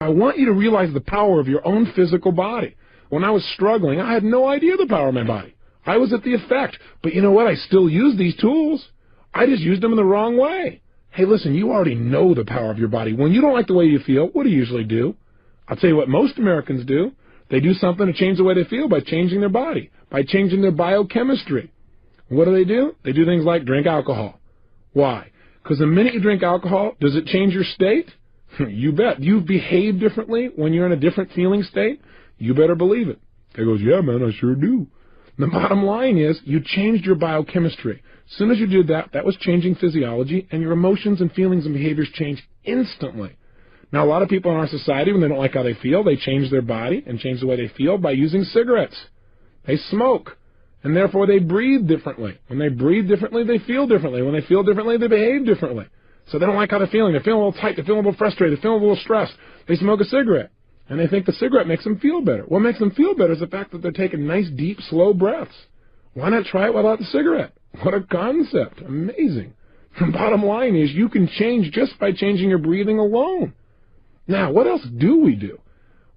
I want you to realize the power of your own physical body. When I was struggling, I had no idea the power of my body. I was at the effect. But you know what? I still use these tools. I just used them in the wrong way. Hey, listen, you already know the power of your body. When you don't like the way you feel, what do you usually do? I'll tell you what most Americans do. They do something to change the way they feel by changing their body, by changing their biochemistry. What do? They do things like drink alcohol. Why? Because the minute you drink alcohol, does it change your state? You bet. You behave differently when you're in a different feeling state? You better believe it. Guy goes, yeah, man, I sure do. The bottom line is you changed your biochemistry. As soon as you did that, that was changing physiology, and your emotions and feelings and behaviors changed instantly. Now, a lot of people in our society, when they don't like how they feel, they change their body and change the way they feel by using cigarettes. They smoke, and therefore they breathe differently. When they breathe differently, they feel differently. When they feel differently, they behave differently. So they don't like how they're feeling. They're feeling a little tight. They're feeling a little frustrated. They're feeling a little stressed. They smoke a cigarette, and they think the cigarette makes them feel better. What makes them feel better is the fact that they're taking nice, deep, slow breaths. Why not try it without the cigarette? What a concept. Amazing. The bottom line is you can change just by changing your breathing alone. Now, what else do we do?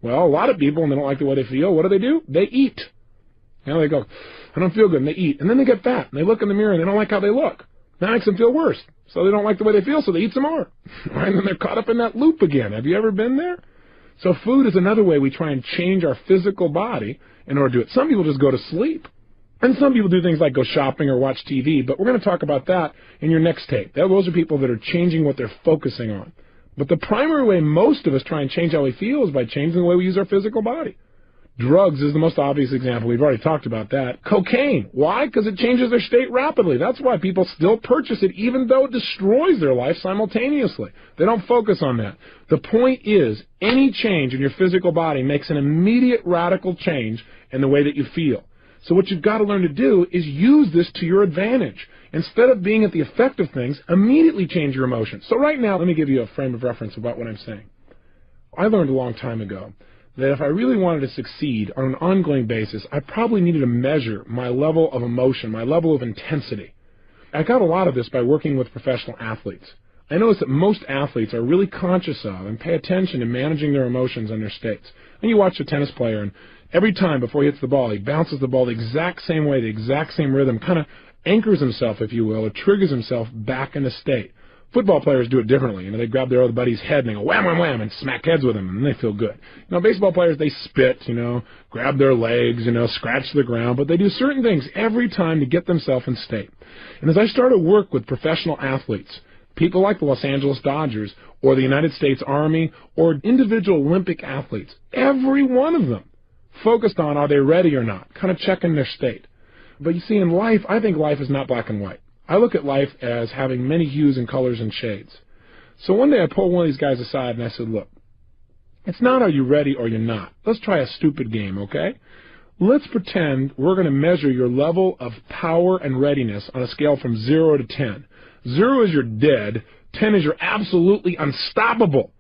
Well, a lot of people, when they don't like the way they feel, what do? They eat. You know, they go, I don't feel good, and they eat. And then they get fat, and they look in the mirror, and they don't like how they look. That makes them feel worse. So they don't like the way they feel, so they eat some more. Right? And then they're caught up in that loop again. Have you ever been there? So food is another way we try and change our physical body in order to do it. Some people just go to sleep. And some people do things like go shopping or watch TV, but we're going to talk about that in your next tape. Those are people that are changing what they're focusing on. But the primary way most of us try and change how we feel is by changing the way we use our physical body. Drugs is the most obvious example. We've already talked about that. Cocaine. Why? Because it changes their state rapidly. That's why people still purchase it, even though it destroys their life simultaneously. They don't focus on that. The point is, any change in your physical body makes an immediate radical change in the way that you feel. So what you've got to learn to do is use this to your advantage. Instead of being at the effect of things, immediately change your emotions. So right now, let me give you a frame of reference about what I'm saying. I learned a long time ago that if I really wanted to succeed on an ongoing basis, I probably needed to measure my level of emotion, my level of intensity. I got a lot of this by working with professional athletes. I noticed that most athletes are really conscious of and pay attention to managing their emotions and their states. And you watch a tennis player, and every time before he hits the ball, he bounces the ball the exact same way, the exact same rhythm, kind of anchors himself, if you will, or triggers himself back in the state. Football players do it differently. You know, they grab their other buddy's head and they go wham, wham, wham, and smack heads with him, and they feel good. You know, baseball players, they spit, you know, grab their legs, you know, scratch the ground, but they do certain things every time to get themselves in state. And as I started to work with professional athletes, people like the Los Angeles Dodgers or the United States Army or individual Olympic athletes, every one of them focused on are they ready or not, kind of checking their state. But you see, in life, I think life is not black and white. I look at life as having many hues and colors and shades. So one day I pulled one of these guys aside and I said, look, it's not are you ready or you're not. Let's try a stupid game, okay? Let's pretend we're going to measure your level of power and readiness on a scale from 0 to 10. 0 is you're dead. 10 is you're absolutely unstoppable.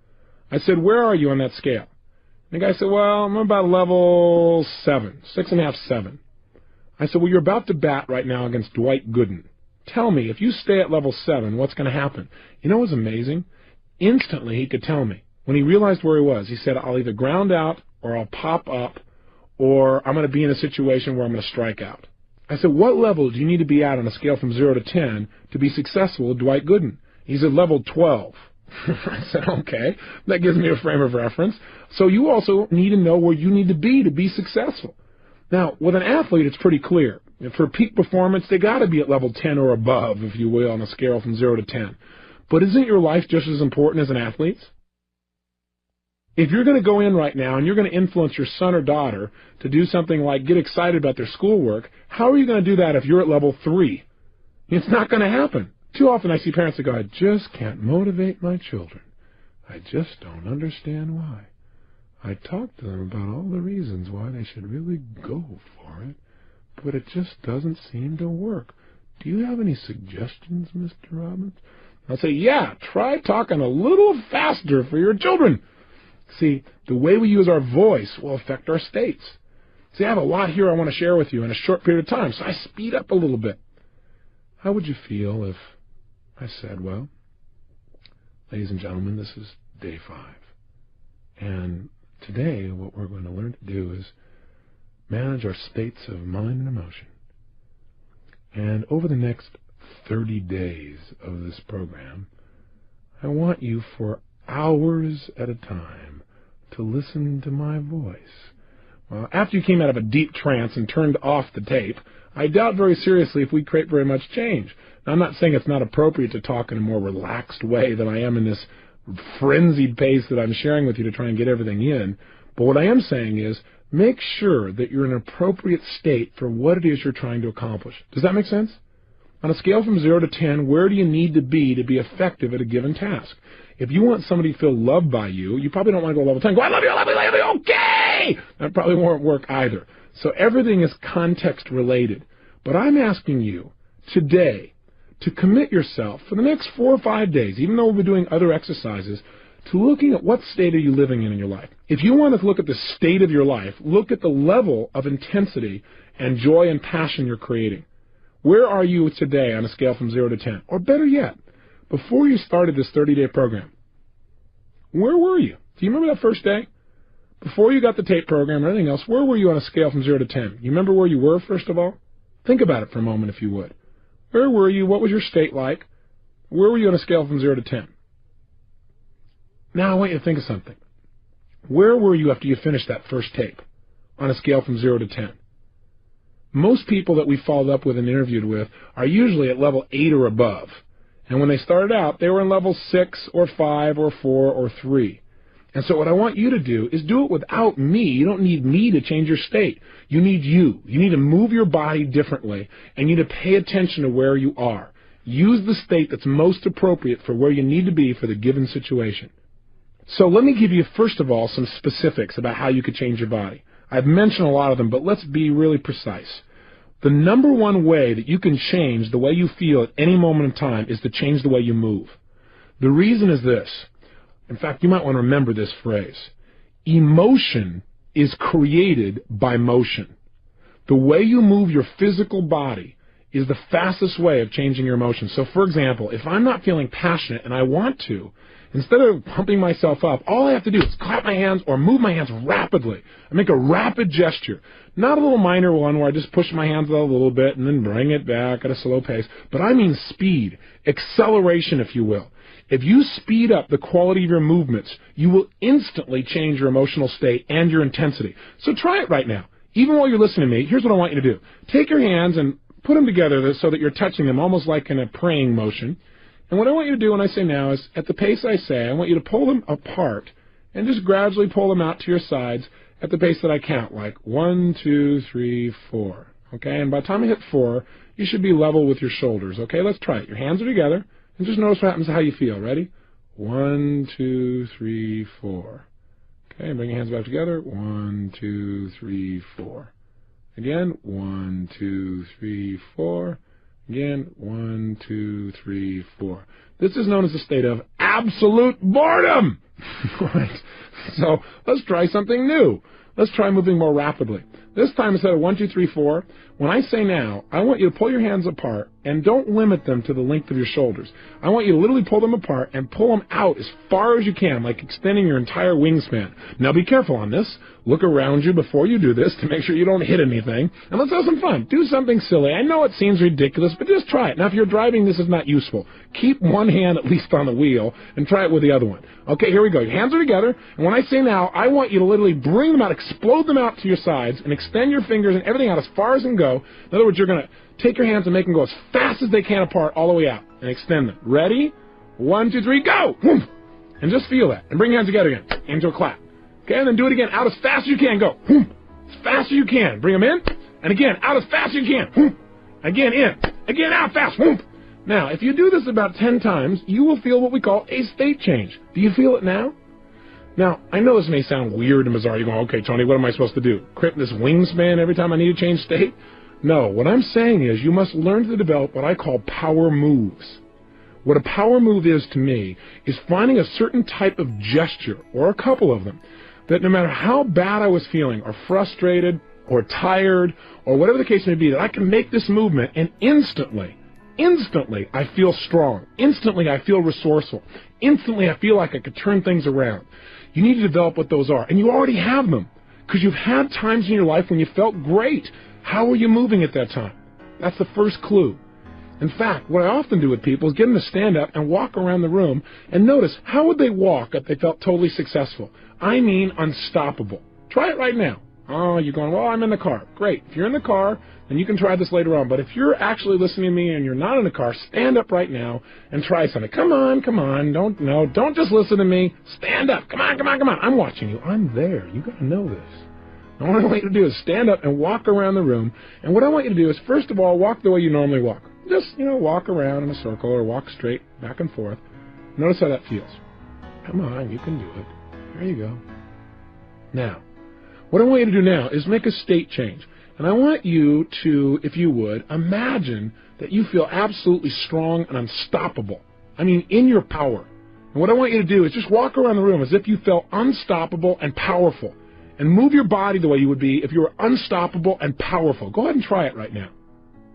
I said, where are you on that scale? And the guy said, well, I'm about level 7, 6.5, 7. I said, well, you're about to bat right now against Dwight Gooden. Tell me, if you stay at level 7, what's going to happen? You know what was amazing? Instantly he could tell me. When he realized where he was, he said, I'll either ground out or I'll pop up or I'm going to be in a situation where I'm going to strike out. I said, what level do you need to be at on a scale from 0 to 10 to be successful with Dwight Gooden? He said, level 12. I said, okay, that gives me a frame of reference. So you also need to know where you need to be successful. Now, with an athlete, it's pretty clear. For peak performance, they got to be at level 10 or above, if you will, on a scale from 0 to 10. But isn't your life just as important as an athlete's? If you're going to go in right now and you're going to influence your son or daughter to do something like get excited about their schoolwork, how are you going to do that if you're at level 3? It's not going to happen. Too often I see parents that go, I just can't motivate my children. I just don't understand why. I talk to them about all the reasons why they should really go for it, but it just doesn't seem to work. Do you have any suggestions, Mr. Robbins? I'll say, yeah, try talking a little faster for your children. See, the way we use our voice will affect our states. See, I have a lot here I want to share with you in a short period of time, so I speed up a little bit. How would you feel if I said, well, ladies and gentlemen, this is day 5. And today, what we're going to learn to do is manage our states of mind and emotion. And over the next 30 days of this program, I want you for hours at a time to listen to my voice. Well, after you came out of a deep trance and turned off the tape, I doubt very seriously if we create very much change. Now, I'm not saying it's not appropriate to talk in a more relaxed way than I am in this frenzied pace that I'm sharing with you to try and get everything in. But what I am saying is make sure that you're in an appropriate state for what it is you're trying to accomplish. Does that make sense? On a scale from 0 to 10, where do you need to be effective at a given task? If you want somebody to feel loved by you, you probably don't want to go level 10. Go, I love you, I love you, I love you, okay! That probably won't work either. So everything is context related. But I'm asking you today to commit yourself for the next 4 or 5 days, even though we'll be doing other exercises, to looking at what state are you living in your life. If you want to look at the state of your life, look at the level of intensity and joy and passion you're creating. Where are you today on a scale from 0 to 10? Or better yet, before you started this 30-day program, where were you? Do you remember that first day? Before you got the tape program or anything else, where were you on a scale from 0 to 10? You remember where you were, first of all? Think about it for a moment, if you would. Where were you? What was your state like? Where were you on a scale from 0 to 10? Now I want you to think of something. Where were you after you finished that first tape on a scale from 0 to 10? Most people that we followed up with and interviewed with are usually at level 8 or above. And when they started out, they were in level 6 or 5 or 4 or 3. And so what I want you to do is do it without me. You don't need me to change your state. You need you. You need to move your body differently, and you need to pay attention to where you are. Use the state that's most appropriate for where you need to be for the given situation. So let me give you, first of all, some specifics about how you could change your body. I've mentioned a lot of them, but let's be really precise. The number one way that you can change the way you feel at any moment in time is to change the way you move. The reason is this. In fact, you might want to remember this phrase. Emotion is created by motion. The way you move your physical body is the fastest way of changing your emotions. So, for example, if I'm not feeling passionate and I want to, instead of pumping myself up, all I have to do is clap my hands or move my hands rapidly. I make a rapid gesture. Not a little minor one where I just push my hands out a little bit and then bring it back at a slow pace, but I mean speed, acceleration, if you will. If you speed up the quality of your movements, you will instantly change your emotional state and your intensity. So try it right now. Even while you're listening to me, here's what I want you to do. Take your hands and put them together so that you're touching them almost like in a praying motion. And what I want you to do when I say now is, at the pace I say, I want you to pull them apart and just gradually pull them out to your sides at the pace that I count, like 1, 2, 3, 4. Okay, and by the time I hit 4, you should be level with your shoulders. Okay, let's try it. Your hands are together, and just notice what happens to how you feel. Ready? 1, 2, 3, 4. Okay, bring your hands back together. 1, 2, 3, 4. Again, 1, 2, 3, 4. Again, 1, 2, 3, 4. This is known as a state of absolute boredom. Right. So let's try something new. Let's try moving more rapidly. This time, instead of 1, 2, 3, 4, when I say now, I want you to pull your hands apart and don't limit them to the length of your shoulders. I want you to literally pull them apart and pull them out as far as you can, like extending your entire wingspan. Now be careful on this. Look around you before you do this to make sure you don't hit anything. And let's have some fun. Do something silly. I know it seems ridiculous, but just try it. Now if you're driving, this is not useful. Keep one hand at least on the wheel and try it with the other one. Okay, here we go. Your hands are together, and when I say now, I want you to literally bring them out, explode them out to your sides, and extend your fingers and everything out as far as they can go. In other words, you're going to take your hands and make them go as fast as they can apart all the way out, and extend them. Ready? 1, 2, 3, go! And just feel that. And bring your hands together again, into a clap. Okay, and then do it again, out as fast as you can, go. As fast as you can. Bring them in, and again, out as fast as you can. Again, in. Again, out fast. Now, if you do this about 10 times, you will feel what we call a state change. Do you feel it now? Now, I know this may sound weird and bizarre. You're going, okay, Tony, what am I supposed to do? Create this wingspan every time I need to change state? No, what I'm saying is you must learn to develop what I call power moves. What a power move is to me is finding a certain type of gesture, or a couple of them, that no matter how bad I was feeling, or frustrated, or tired, or whatever the case may be, that I can make this movement and instantly I feel strong. Instantly I feel resourceful. Instantly I feel like I could turn things around. You need to develop what those are. And you already have them because you've had times in your life when you felt great. How were you moving at that time? That's the first clue. In fact, what I often do with people is get them to stand up and walk around the room and notice how would they walk if they felt totally successful. I mean unstoppable. Try it right now. Oh, you're going, well, I'm in the car. Great. If you're in the car, then you can try this later on. But if you're actually listening to me and you're not in the car, stand up right now and try something. Come on, come on. Don't just listen to me. Stand up. Come on, come on, come on. I'm watching you. I'm there. You got to know this. And what I want you to do is stand up and walk around the room. And what I want you to do is, first of all, walk the way you normally walk. Just, walk around in a circle or walk straight back and forth. Notice how that feels. Come on, you can do it. There you go. Now, what I want you to do now is make a state change. And I want you to, if you would, imagine that you feel absolutely strong and unstoppable. I mean, in your power. And what I want you to do is just walk around the room as if you felt unstoppable and powerful. And move your body the way you would be if you were unstoppable and powerful. Go ahead and try it right now.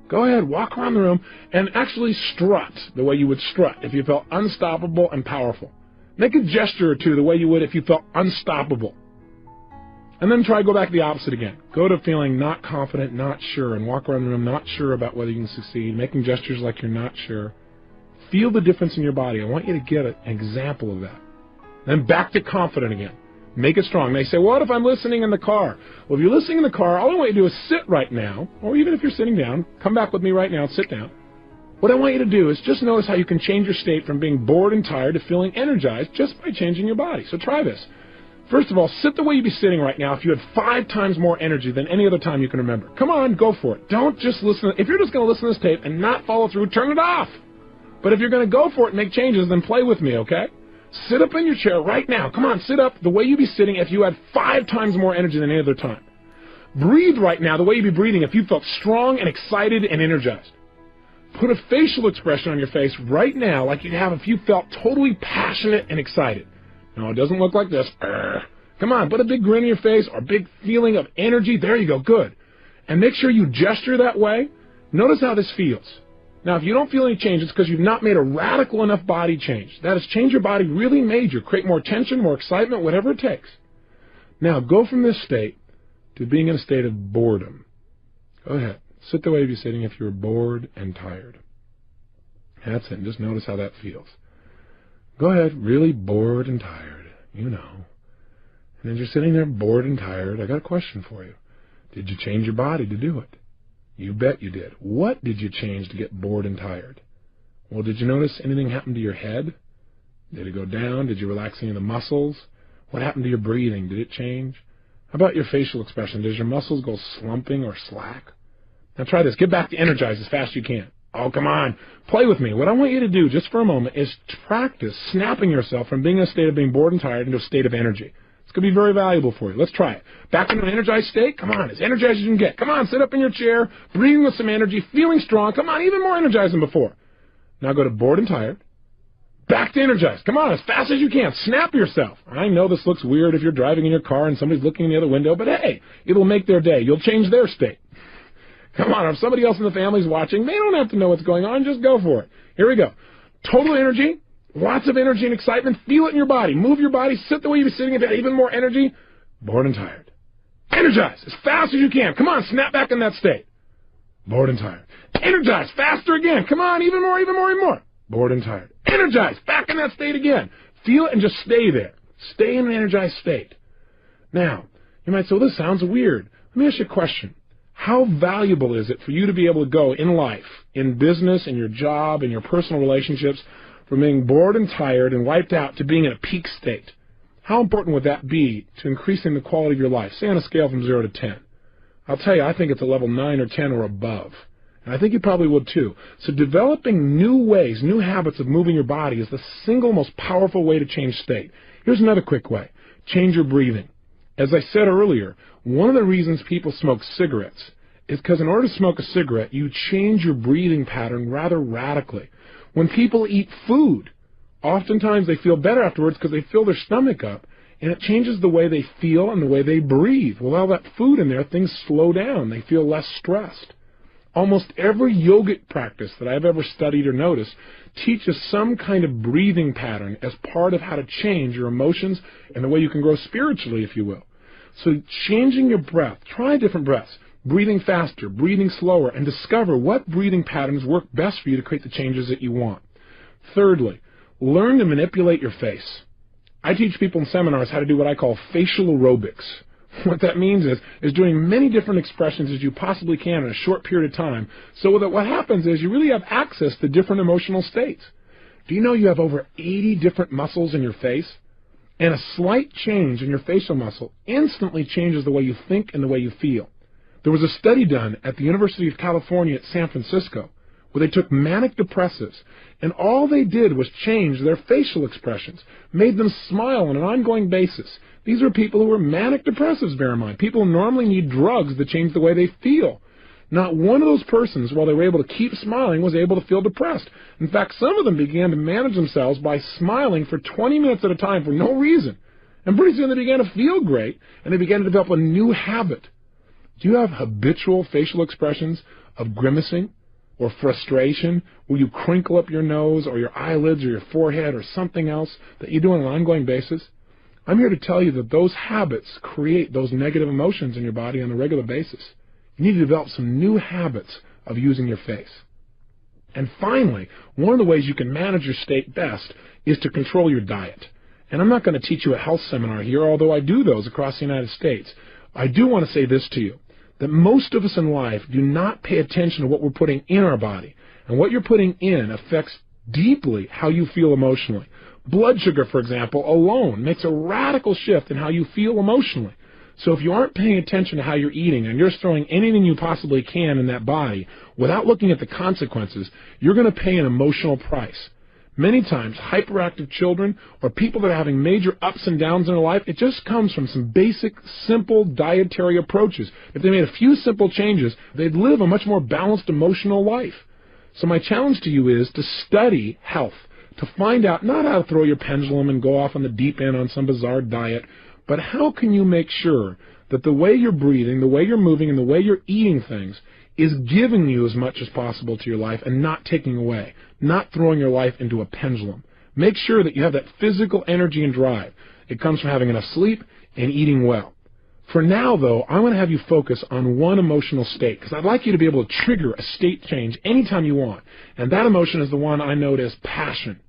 Go ahead, walk around the room and actually strut the way you would strut if you felt unstoppable and powerful. Make a gesture or two the way you would if you felt unstoppable. And then try to go back to the opposite again. Go to feeling not confident, not sure, and walk around the room not sure about whether you can succeed, making gestures like you're not sure. Feel the difference in your body. I want you to get an example of that. Then back to confident again. Make it strong. They say, what if I'm listening in the car? Well, if you're listening in the car, all I want you to do is sit right now, or even if you're sitting down, come back with me right now and sit down. What I want you to do is just notice how you can change your state from being bored and tired to feeling energized just by changing your body. So try this. First of all, sit the way you'd be sitting right now if you had 5 times more energy than any other time you can remember. Come on, go for it. Don't just listen. If you're just going to listen to this tape and not follow through, turn it off. But if you're going to go for it and make changes, then play with me, okay? Sit up in your chair right now. Come on, sit up the way you'd be sitting if you had 5 times more energy than any other time. Breathe right now the way you'd be breathing if you felt strong and excited and energized. Put a facial expression on your face right now like you'd have if you felt totally passionate and excited. No, it doesn't look like this. Come on, put a big grin on your face or a big feeling of energy. There you go, good. And make sure you gesture that way. Notice how this feels. Now, if you don't feel any change, it's because you've not made a radical enough body change. That is, change your body really major. Create more tension, more excitement, whatever it takes. Now, go from this state to being in a state of boredom. Go ahead. Sit the way you'd be sitting if you were bored and tired. That's it. And just notice how that feels. Go ahead. Really bored and tired. You know. And as you're sitting there bored and tired, I got a question for you. Did you change your body to do it? You bet you did. What did you change to get bored and tired? Well, did you notice anything happen to your head? Did it go down? Did you relax any of the muscles? What happened to your breathing? Did it change? How about your facial expression? Does your muscles go slumping or slack? Now try this. Get back to energize as fast as you can. Oh, come on. Play with me. What I want you to do just for a moment is to practice snapping yourself from being in a state of being bored and tired into a state of energy. It's going to be very valuable for you. Let's try it. Back into an energized state. Come on, as energized as you can get. Come on, sit up in your chair, breathing with some energy, feeling strong. Come on, even more energized than before. Now go to bored and tired. Back to energized. Come on, as fast as you can. Snap yourself. I know this looks weird if you're driving in your car and somebody's looking in the other window, but hey, it'll make their day. You'll change their state. Come on, if somebody else in the family's watching, they don't have to know what's going on. Just go for it. Here we go. Total energy. Lots of energy and excitement. Feel it in your body. Move your body. Sit the way you'd be sitting if you had even more energy. Bored and tired. Energize as fast as you can. Come on, snap back in that state. Bored and tired. Energize faster again. Come on, even more, even more, even more. Bored and tired. Energize back in that state again. Feel it and just stay there. Stay in an energized state. Now, you might say, well, this sounds weird. Let me ask you a question. How valuable is it for you to be able to go in life, in business, in your job, in your personal relationships, from being bored and tired and wiped out to being in a peak state? How important would that be to increasing the quality of your life, say on a scale from 0 to 10? I'll tell you, I think it's a level 9 or 10 or above. And I think you probably would too. So developing new ways, new habits of moving your body is the single most powerful way to change state. Here's another quick way. Change your breathing. As I said earlier, one of the reasons people smoke cigarettes is because in order to smoke a cigarette, you change your breathing pattern rather radically. When people eat food, oftentimes they feel better afterwards because they fill their stomach up, and it changes the way they feel and the way they breathe. With all that food in there, things slow down. They feel less stressed. Almost every yogic practice that I've ever studied or noticed teaches some kind of breathing pattern as part of how to change your emotions and the way you can grow spiritually, if you will. So changing your breath, try different breaths, breathing faster, breathing slower, and discover what breathing patterns work best for you to create the changes that you want. Thirdly, learn to manipulate your face. I teach people in seminars how to do what I call facial aerobics. What that means is doing many different expressions as you possibly can in a short period of time, so that what happens is you really have access to different emotional states. Do you know you have over 80 different muscles in your face? And a slight change in your facial muscle instantly changes the way you think and the way you feel. There was a study done at the University of California at San Francisco where they took manic depressives, and all they did was change their facial expressions, made them smile on an ongoing basis. These are people who were manic depressives, bear in mind. People who normally need drugs to change the way they feel. Not one of those persons, while they were able to keep smiling, was able to feel depressed. In fact, some of them began to manage themselves by smiling for 20 minutes at a time for no reason. And pretty soon they began to feel great, and they began to develop a new habit. Do you have habitual facial expressions of grimacing or frustration, where you crinkle up your nose or your eyelids or your forehead or something else that you do on an ongoing basis? I'm here to tell you that those habits create those negative emotions in your body on a regular basis. You need to develop some new habits of using your face. And finally, one of the ways you can manage your state best is to control your diet. And I'm not going to teach you a health seminar here, although I do those across the United States. I do want to say this to you, that most of us in life do not pay attention to what we're putting in our body. And what you're putting in affects deeply how you feel emotionally. Blood sugar, for example, alone makes a radical shift in how you feel emotionally. So if you aren't paying attention to how you're eating and you're throwing anything you possibly can in that body without looking at the consequences, you're going to pay an emotional price. Many times, hyperactive children or people that are having major ups and downs in their life, it just comes from some basic, simple dietary approaches. If they made a few simple changes, they'd live a much more balanced emotional life. So my challenge to you is to study health, to find out not how to throw your pendulum and go off on the deep end on some bizarre diet, but how can you make sure that the way you're breathing, the way you're moving, and the way you're eating things is giving you as much as possible to your life and not taking away, not throwing your life into a pendulum. Make sure that you have that physical energy and drive. It comes from having enough sleep and eating well. For now, though, I want to have you focus on one emotional state, because I'd like you to be able to trigger a state change anytime you want. And that emotion is the one I note as passion.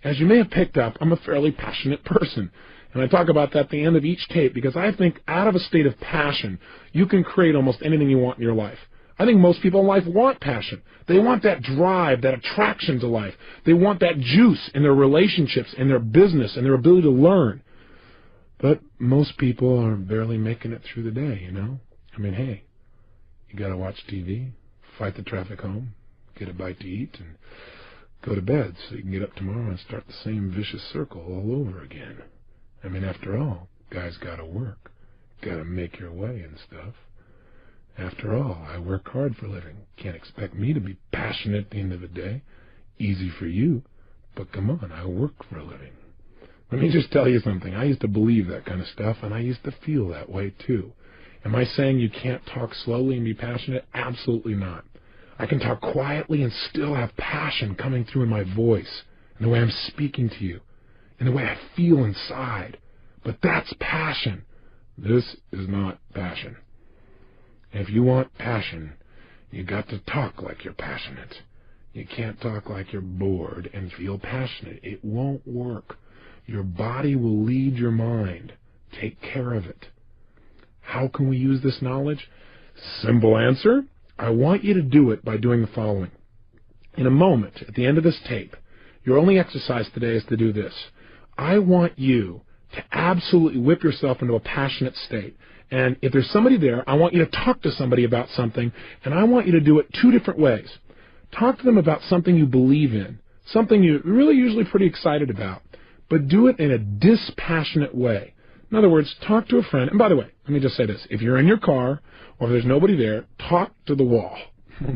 As you may have picked up, I'm a fairly passionate person. And I talk about that at the end of each tape, because I think out of a state of passion, you can create almost anything you want in your life. I think most people in life want passion. They want that drive, that attraction to life. They want that juice in their relationships, in their business, and their ability to learn. But most people are barely making it through the day, you know? I mean, hey, you got to watch TV, fight the traffic home, get a bite to eat, and go to bed so you can get up tomorrow and start the same vicious circle all over again. I mean, after all, guys got to work, got to make your way and stuff. After all, I work hard for a living. Can't expect me to be passionate at the end of the day. Easy for you, but come on, I work for a living. Let me just tell you something. I used to believe that kind of stuff, and I used to feel that way too. Am I saying you can't talk slowly and be passionate? Absolutely not. I can talk quietly and still have passion coming through in my voice, in the way I'm speaking to you, in the way I feel inside. But that's passion. This is not passion. If you want passion, you got to talk like you're passionate. You can't talk like you're bored and feel passionate. It won't work. Your body will lead your mind. Take care of it. How can we use this knowledge? Simple answer. I want you to do it by doing the following. In a moment, at the end of this tape, your only exercise today is to do this. I want you to absolutely whip yourself into a passionate state. And if there's somebody there, I want you to talk to somebody about something, and I want you to do it two different ways. Talk to them about something you believe in, something you're really usually pretty excited about, but do it in a dispassionate way. In other words, talk to a friend. And by the way, let me just say this. If you're in your car or if there's nobody there, talk to the wall,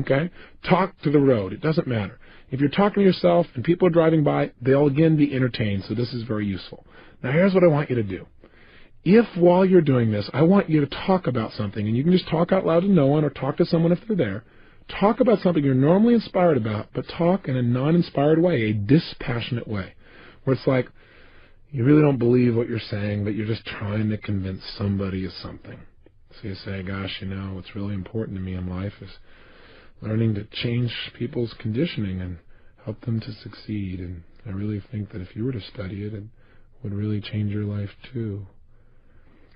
okay? Talk to the road. It doesn't matter. If you're talking to yourself and people are driving by, they'll again be entertained, so this is very useful. Now, here's what I want you to do. If while you're doing this, I want you to talk about something, and you can just talk out loud to no one or talk to someone if they're there, Talk about something you're normally inspired about, but talk in a non-inspired way, a dispassionate way, where it's like you really don't believe what you're saying, but you're just trying to convince somebody of something. So you say, gosh, what's really important to me in life is learning to change people's conditioning and help them to succeed. And I really think that if you were to study it, it would really change your life too.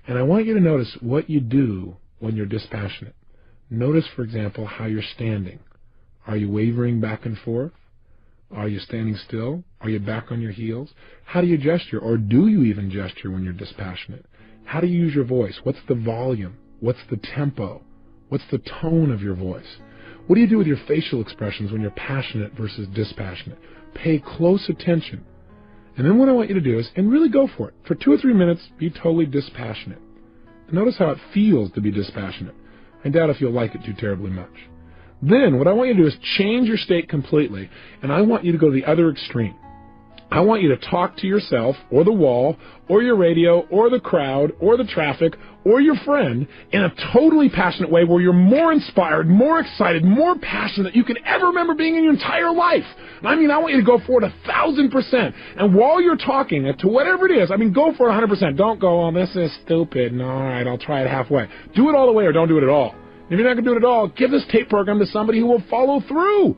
And I want you to notice what you do when you're dispassionate. Notice, for example, how you're standing. Are you wavering back and forth? Are you standing still? Are you back on your heels? How do you gesture, or do you even gesture when you're dispassionate? How do you use your voice? What's the volume? What's the tempo? What's the tone of your voice? What do you do with your facial expressions when you're passionate versus dispassionate? Pay close attention. And then what I want you to do is, and really go for it. For 2 or 3 minutes, be totally dispassionate. And notice how it feels to be dispassionate. I doubt if you'll like it too terribly much. Then what I want you to do is change your state completely, and I want you to go to the other extreme. I want you to talk to yourself, or the wall, or your radio, or the crowd, or the traffic, or your friend in a totally passionate way where you're more inspired, more excited, more passionate than you can ever remember being in your entire life. I want you to go for it 1,000%. And while you're talking to whatever it is, go for it 100%. Don't go, oh, this is stupid. No, all right, I'll try it halfway. Do it all the way or don't do it at all. If you're not going to do it at all, give this tape program to somebody who will follow through.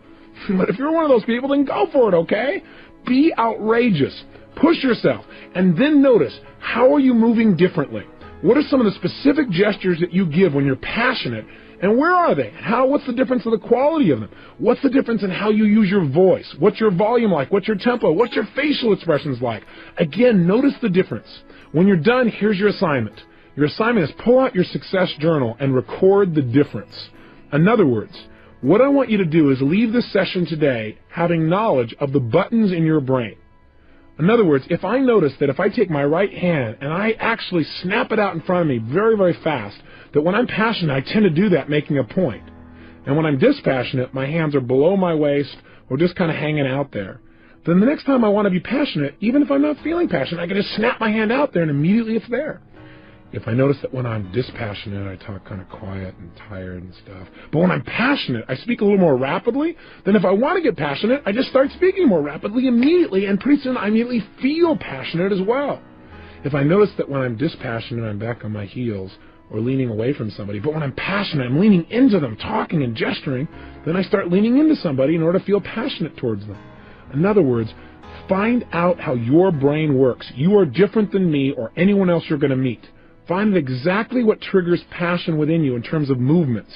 But if you're one of those people, then go for it, okay? Be outrageous. Push yourself. And then notice, how are you moving differently? What are some of the specific gestures that you give when you're passionate? And where are they? What's the difference of the quality of them? What's the difference in how you use your voice? What's your volume like? What's your tempo? What's your facial expressions like? Again, notice the difference. When you're done, here's your assignment. Your assignment is pull out your success journal and record the difference. In other words, what I want you to do is leave this session today having knowledge of the buttons in your brain. In other words, if I notice that if I take my right hand and I actually snap it out in front of me very, very fast, that when I'm passionate, I tend to do that making a point. And when I'm dispassionate, my hands are below my waist or just kind of hanging out there. Then the next time I want to be passionate, even if I'm not feeling passionate, I can just snap my hand out there and immediately it's there. If I notice that when I'm dispassionate, I talk kind of quiet and tired and stuff. But when I'm passionate, I speak a little more rapidly. Then if I want to get passionate, I just start speaking more rapidly immediately, and pretty soon I immediately feel passionate as well. If I notice that when I'm dispassionate, I'm back on my heels or leaning away from somebody, but when I'm passionate, I'm leaning into them, talking and gesturing, then I start leaning into somebody in order to feel passionate towards them. In other words, find out how your brain works. You are different than me or anyone else you're going to meet. Find exactly what triggers passion within you in terms of movements.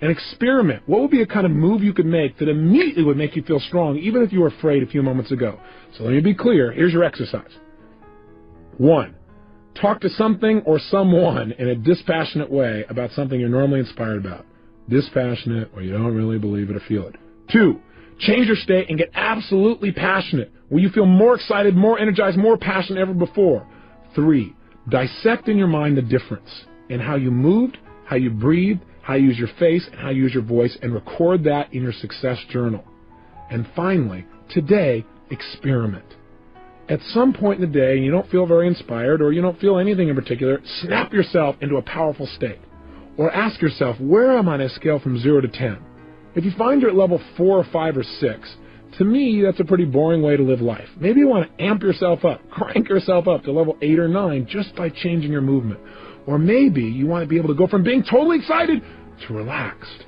And experiment. What would be a kind of move you could make that immediately would make you feel strong, even if you were afraid a few moments ago? So let me be clear. Here's your exercise. 1. Talk to something or someone in a dispassionate way about something you're normally inspired about. Dispassionate, or you don't really believe it or feel it. 2. Change your state and get absolutely passionate, where you feel more excited, more energized, more passionate than ever before. 3. Dissect in your mind the difference in how you moved, how you breathed, how you use your face, and how you use your voice, and record that in your success journal. And finally, today, experiment. At some point in the day, you don't feel very inspired, or you don't feel anything in particular, snap yourself into a powerful state. Or ask yourself, where am I on a scale from 0 to 10? If you find you're at level 4 or 5 or 6, to me, that's a pretty boring way to live life. Maybe you want to amp yourself up, crank yourself up to level 8 or 9 just by changing your movement. Or maybe you want to be able to go from being totally excited to relaxed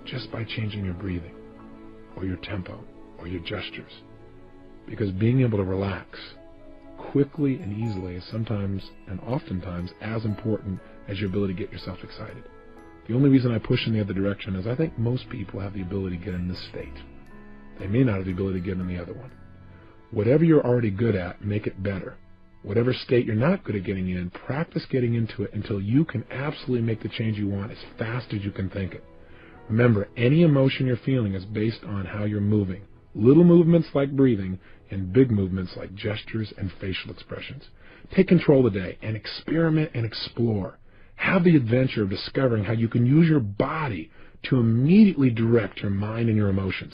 just by changing your breathing or your tempo or your gestures. Because being able to relax quickly and easily is sometimes and oftentimes as important as your ability to get yourself excited. The only reason I push in the other direction is I think most people have the ability to get in this state. They may not have the ability to get in the other one. Whatever you're already good at, make it better. Whatever state you're not good at getting in, practice getting into it until you can absolutely make the change you want as fast as you can think it. Remember, any emotion you're feeling is based on how you're moving. Little movements like breathing and big movements like gestures and facial expressions. Take control today and experiment and explore. Have the adventure of discovering how you can use your body to immediately direct your mind and your emotions.